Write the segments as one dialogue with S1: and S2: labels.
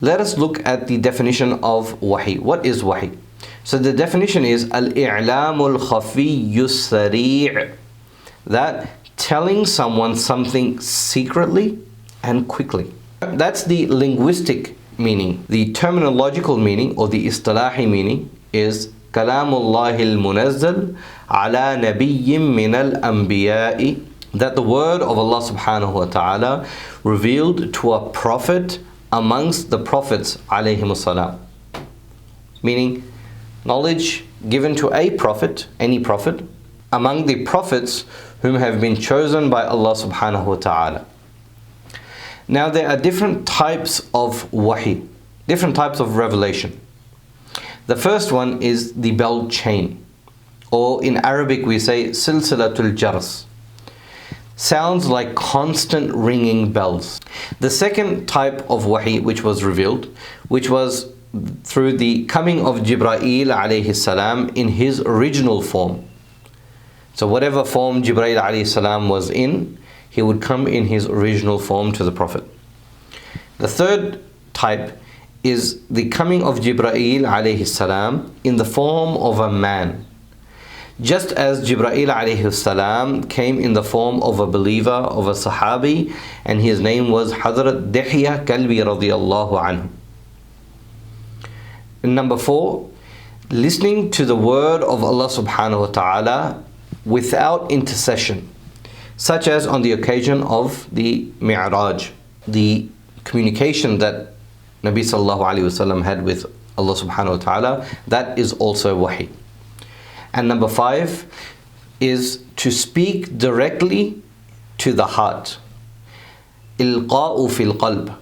S1: Let us look at the definition of wahi. What is wahi? So the definition is al-i'lamul khafiyyus sari', that telling someone something secretly and quickly. That's the linguistic meaning. The terminological meaning or the istilahi meaning is kalamullahil munazzal ala nabiyyin minal anbiya'i, that the word of Allah subhanahu wa ta'ala revealed to a prophet amongst the prophets alayhimus salam. Meaning knowledge given to a prophet, any prophet, among the prophets whom have been chosen by Allah subhanahu wa ta'ala. Now there are different types of wahi, different types of revelation. The first one is the bell chain, or in Arabic we say silsilatul jars. Sounds like constant ringing bells. The second type of wahi which was revealed, which was through the coming of Jibreel alayhi salam in his original form. So whatever form Jibreel alayhi salam was in, he would come in his original form to the Prophet. The third type is the coming of Jibreel alayhi salam in the form of a man. Just as Jibreel alayhi salam came in the form of a believer, of a sahabi, and his name was Hazrat Dihya Kalbi radiyallahu anhu. And number 4, listening to the word of Allah subhanahu wa ta'ala without intercession, such as on the occasion of the Mi'raj, the communication that Nabi sallallahu alayhi wasallam had with Allah subhanahu wa ta'ala, that is also wahi. And number 5 is to speak directly to the heart. Ilqa'u fil qalb.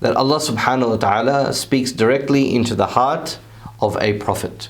S1: That Allah subhanahu wa ta'ala speaks directly into the heart of a prophet.